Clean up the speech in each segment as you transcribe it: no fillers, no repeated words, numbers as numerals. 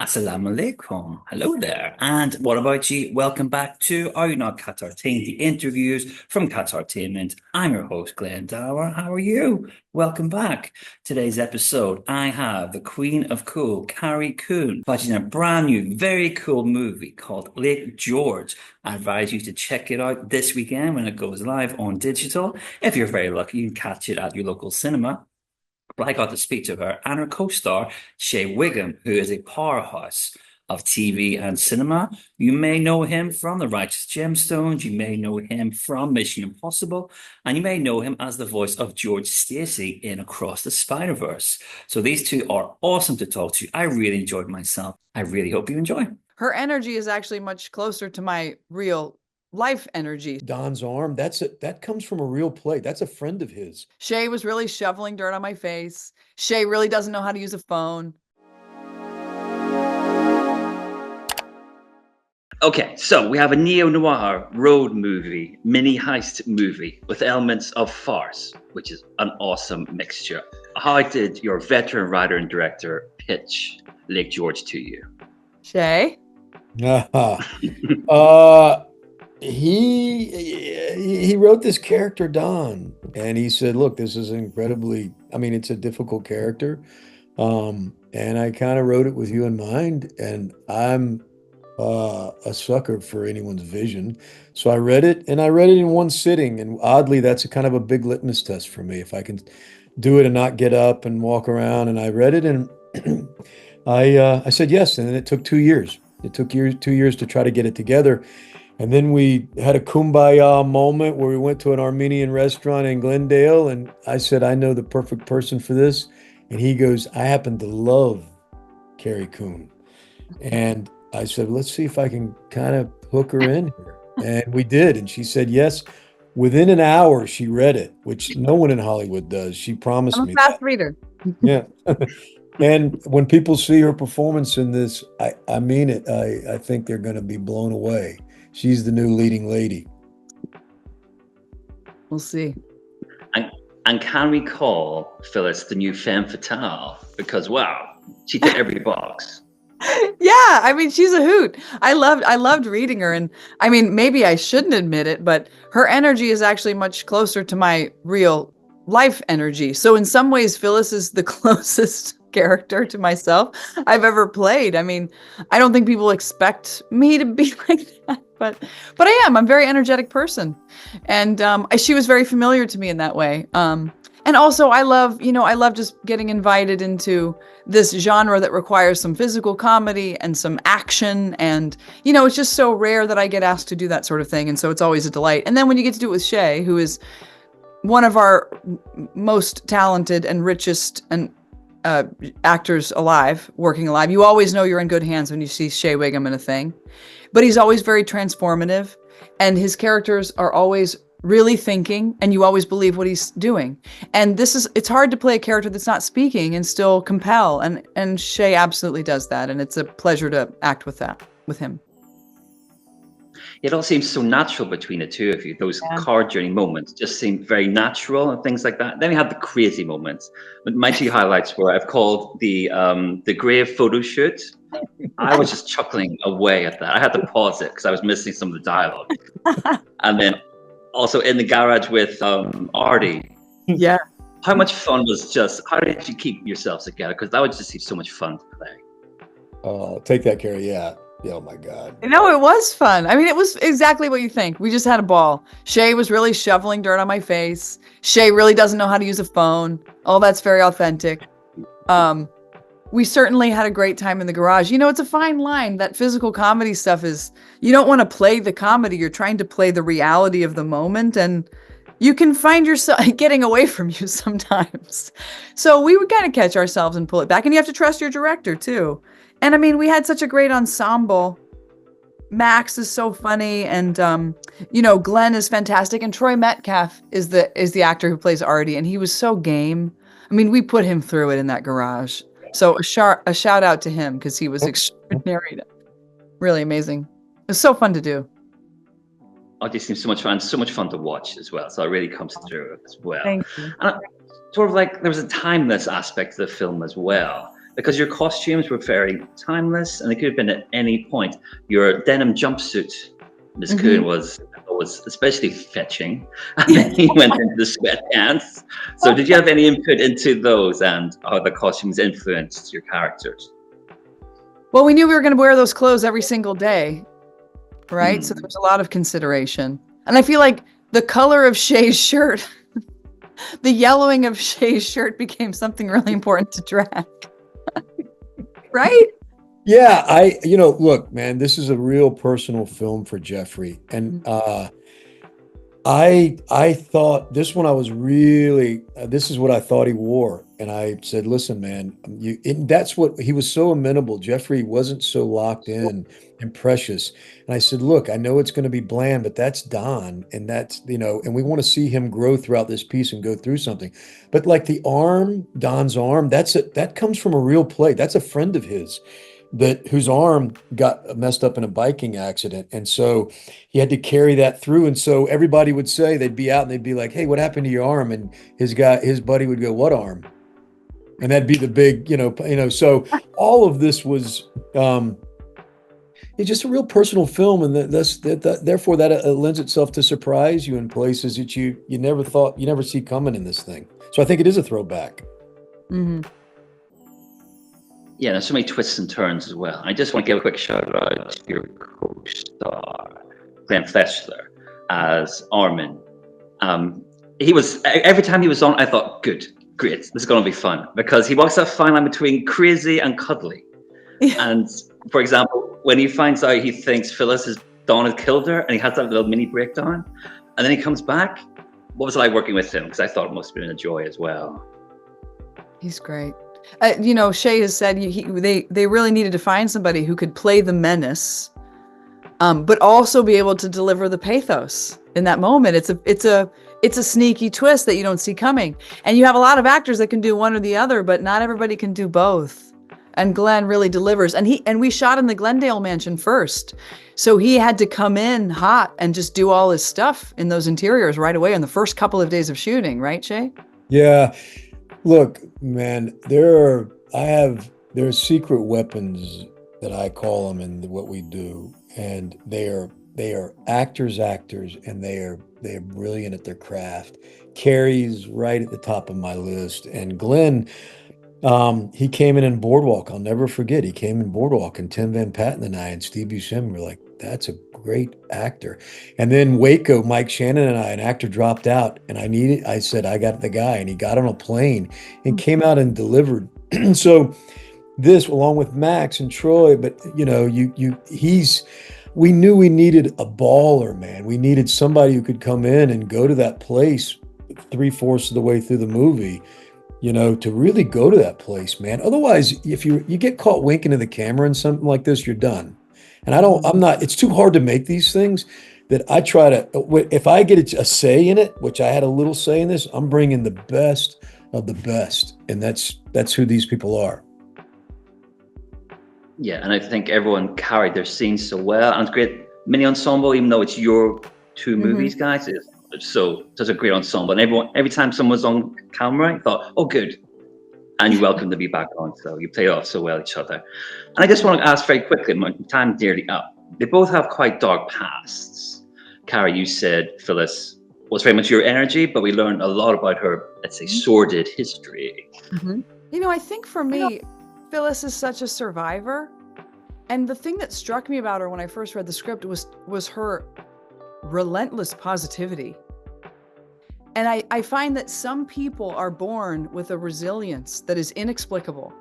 Assalamu alaikum. Hello there. And what about you? Welcome back to Are You Not Qatartained? The interviews from Qatartainment. I'm your host, Glenn Dower. How are you? Welcome back. Today's episode, I have the Queen of Cool, Carrie Coon, watching a brand new, very cool movie called Lake George. I advise you to check it out this weekend when it goes live on digital. If you're very lucky, you can catch it at your local cinema. But I got to speak to her and her co-star, Shea Whigham, who is a powerhouse of TV and cinema. You may know him from The Righteous Gemstones, you may know him from Mission Impossible, and you may know him as the voice of George Stacy in Across the Spider-Verse. So these two are awesome to talk to. I really enjoyed myself. I really hope you enjoy. Her energy is actually much closer to my real life energy. Don's arm, that comes from a real play. That's a friend of his. Shea was really shoveling dirt on my face. Shea really doesn't know how to use a phone. Okay, so we have a neo-noir road movie, mini heist movie with elements of farce, which is an awesome mixture. How did your veteran writer and director pitch Lake George to you? Shea? He wrote this character, Don, and he said, look, this is it's a difficult character. And I kind of wrote it with you in mind, and I'm a sucker for anyone's vision. So I read it in one sitting. And oddly, that's a kind of a big litmus test for me. If I can do it and not get up and walk around. And I read it and I said yes. And then it took 2 years. It took 2 years to try to get it together. And then we had a kumbaya moment where we went to an Armenian restaurant in Glendale. And I said, I know the perfect person for this. And he goes, I happen to love Carrie Coon. And I said, let's see if I can kind of hook her in here. And we did. And she said yes. Within an hour, she read it, which no one in Hollywood does. She promised me. I'm a fast reader. Yeah. And when people see her performance in this, I mean it. I think they're going to be blown away. She's the new leading lady. We'll see. And can we call Phyllis the new femme fatale? Because, wow, she ticked every box. Yeah, I mean, she's a hoot. I loved reading her. And I mean, maybe I shouldn't admit it, but her energy is actually much closer to my real life energy. So in some ways, Phyllis is the closest character to myself I've ever played. I mean, I don't think people expect me to be like that, but I am. I'm a very energetic person. And she was very familiar to me in that way. And also I love just getting invited into this genre that requires some physical comedy and some action. And, it's just so rare that I get asked to do that sort of thing. And so it's always a delight. And then when you get to do it with Shea, who is one of our most talented and richest and actors alive, working alive, you always know you're in good hands when you see Shea Whigham in a thing. But he's always very transformative, and his characters are always really thinking, and you always believe what he's doing. And it's hard to play a character that's not speaking and still compel, and Shea absolutely does that, and it's a pleasure to act with him. It all seems so natural between the two of you. Those car journey moments just seem very natural and things like that. Then we have the crazy moments. But my two highlights were, I've called the grave photo shoot. I was just chuckling away at that. I had to pause it because I was missing some of the dialogue. And then also in the garage with Artie. Yeah. How much fun how did you keep yourselves together? Because that would just be so much fun to play. Take that, Carrie. Yeah. Oh my God. It was fun. I mean, it was exactly what you think. We just had a ball. Shea was really shoveling dirt on my face. Shea really doesn't know how to use a phone. Oh, that's very authentic. We certainly had a great time in the garage. It's a fine line. That physical comedy stuff is, you don't want to play the comedy. You're trying to play the reality of the moment, and you can find yourself getting away from you sometimes. So we would kind of catch ourselves and pull it back. And you have to trust your director too. And I mean, we had such a great ensemble. Max is so funny, and Glenn is fantastic, and Troy Metcalf is the actor who plays Artie, and he was so game. I mean, we put him through it in that garage. So a shout out to him, because he was extraordinary, really amazing. It was so fun to do. Oh, this seems so much fun, so much fun to watch as well. So it really comes through as well. Thank you. And sort of like there was a timeless aspect to the film as well. because your costumes were very timeless, and they could have been at any point. Your denim jumpsuit, Miss Coon, was especially fetching, and then he went into the sweatpants. So, did you have any input into those and how the costumes influenced your characters? Well, we knew we were going to wear those clothes every single day, right? So there was a lot of consideration. And I feel like the color of Shea's shirt, the yellowing of Shea's shirt became something really important to track. Right? Yeah, look, man, this is a real personal film for Jeffrey. And I thought this one, I was really, this is what I thought he wore. And I said, listen, man, that's what he was so amenable. Jeffrey wasn't so locked in and precious. And I said, look, I know it's going to be bland, but that's Don. And that's, and we want to see him grow throughout this piece and go through something. But like the arm, Don's arm, that comes from a real play. That's a friend of his whose arm got messed up in a biking accident. And so he had to carry that through. And so everybody would say, they'd be out and they'd be like, hey, what happened to your arm? And his buddy would go, what arm? And that'd be the big, so all of this was, it's just a real personal film. And therefore that lends itself to surprise you in places that you never see coming in this thing. So I think it is a throwback. Mm-hmm. Yeah, there's so many twists and turns as well. I just want to give a quick shout out to your co-star, Glenn Fleshler, as Armin. He was, every time he was on, I thought, good, great, this is going to be fun, because he walks that fine line between crazy and cuddly. And for example, when he finds out he thinks Dawn has killed her, and he has that little mini breakdown, and then he comes back. What was it like working with him? Because I thought it must have been a joy as well. He's great. Shea has said they really needed to find somebody who could play the menace, but also be able to deliver the pathos in that moment. It's a sneaky twist that you don't see coming. And you have a lot of actors that can do one or the other, but not everybody can do both. And Glenn really delivers. And we shot in the Glendale mansion first. So he had to come in hot and just do all his stuff in those interiors right away in the first couple of days of shooting, right, Shea? Yeah. Look, man, there are secret weapons that I call them in what we do, and they are actors, and they are brilliant at their craft. Carrie's right at the top of my list, and Glenn, he came in Boardwalk. I'll never forget. He came in Boardwalk, and Tim Van Patten and I and Steve Buscemi were like, that's a great actor. And then Waco, Mike Shannon and an actor dropped out, and I said, I got the guy, and he got on a plane and came out and delivered. So this, along with Max and Troy, but we knew we needed a baller, man. We needed somebody who could come in and go to that place 3/4 of the way through the movie, to really go to that place, man. Otherwise, if you get caught winking to the camera in something like this, you're done. And it's too hard to make these things that I try to, if I get a say in it, which I had a little say in this, I'm bringing the best of the best. And that's who these people are. Yeah, and I think everyone carried their scenes so well. And it's great mini ensemble, even though it's your two movies, guys. It's such a great ensemble. And every time someone was on camera, I thought, oh, good. And you're welcome to be back on. So you play off so well each other. And I just want to ask very quickly, my time's nearly up. They both have quite dark pasts. Carrie, you said Phyllis was very much your energy, but we learned a lot about her, let's say, sordid history. Mm-hmm. I think for me, Phyllis is such a survivor. And the thing that struck me about her when I first read the script was her relentless positivity. And I find that some people are born with a resilience that is inexplicable.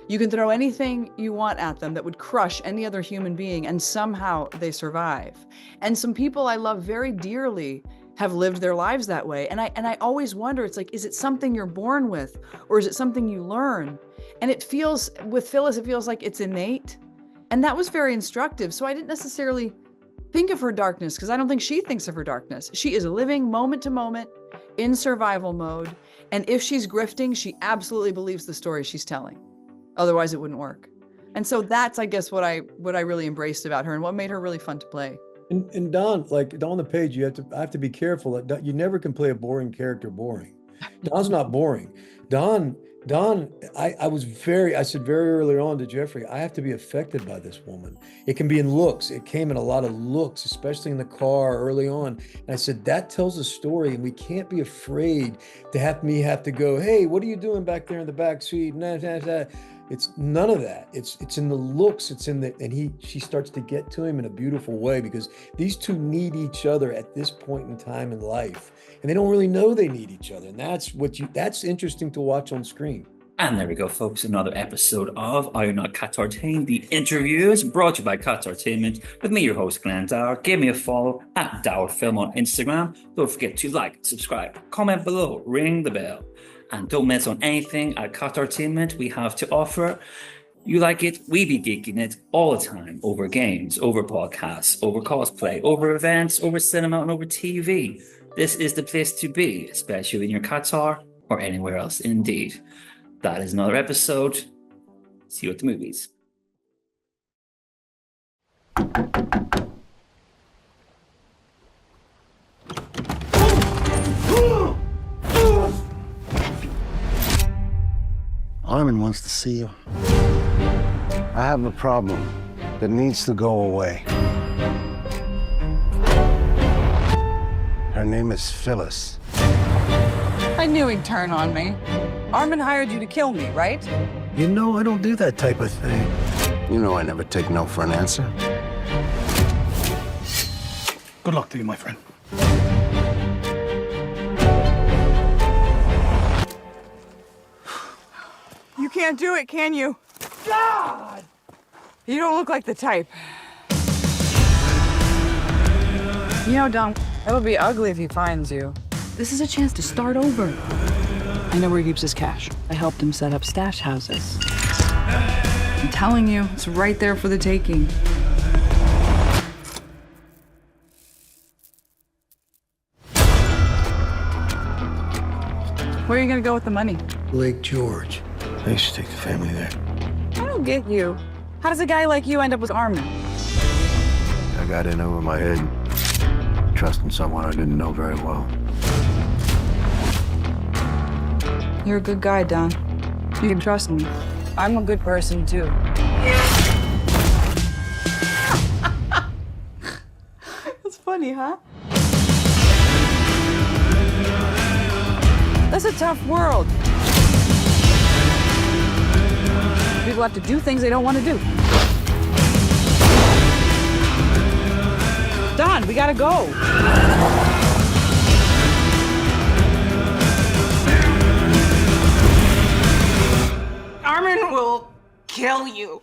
You can throw anything you want at them that would crush any other human being, and somehow they survive. And some people I love very dearly have lived their lives that way. And I always wonder, it's like, is it something you're born with, or is it something you learn? And with Phyllis, it feels like it's innate. And that was very instructive. So I didn't necessarily think of her darkness, because I don't think she thinks of her darkness. She is living moment to moment in survival mode. And if she's grifting, she absolutely believes the story she's telling. Otherwise it wouldn't work. And so that's, I guess, what I really embraced about her and what made her really fun to play. And Don, like on the page, I have to be careful that you never can play a boring character boring. Don's not boring. Don Don, I said very early on to Jeffrey, I have to be affected by this woman. It can be in looks. It came in a lot of looks, especially in the car early on. And I said, that tells a story, and we can't be afraid to have to go, hey, what are you doing back there in the back seat? Nah, nah, nah. It's none of that. It's in the looks. It's in the, and she starts to get to him in a beautiful way because these two need each other at this point in time in life. And they don't really know they need each other. And that's interesting to watch on screen. And there we go, folks. Another episode of Are You Not Qatartained? The interviews brought to you by Qatartainment with me, your host, Glenn Dower. Give me a follow at Dower Film on Instagram. Don't forget to like, subscribe, comment below, ring the bell. And don't miss on anything at Qatartainment we have to offer. You like it, we be geeking it all the time over games, over podcasts, over cosplay, over events, over cinema, and over TV. This is the place to be, especially in your Qatar or anywhere else indeed. That is another episode. See you at the movies. Armin wants to see you. I have a problem that needs to go away. Her name is Phyllis. I knew he'd turn on me. Armin hired you to kill me, right? You know I don't do that type of thing. You know I never take no for an answer. Good luck to you, my friend. You can't do it, can you? God! You don't look like the type. You know, Dom, it'll be ugly if he finds you. This is a chance to start over. I know where he keeps his cash. I helped him set up stash houses. I'm telling you, it's right there for the taking. Where are you gonna go with the money? Lake George. I used to take the family there. I don't get you. How does a guy like you end up with Armin? I got in over my head, trusting someone I didn't know very well. You're a good guy, Don. You can trust me. I'm a good person, too. That's funny, huh? That's a tough world. People have to do things they don't want to do. Don, we gotta go. Armin will kill you.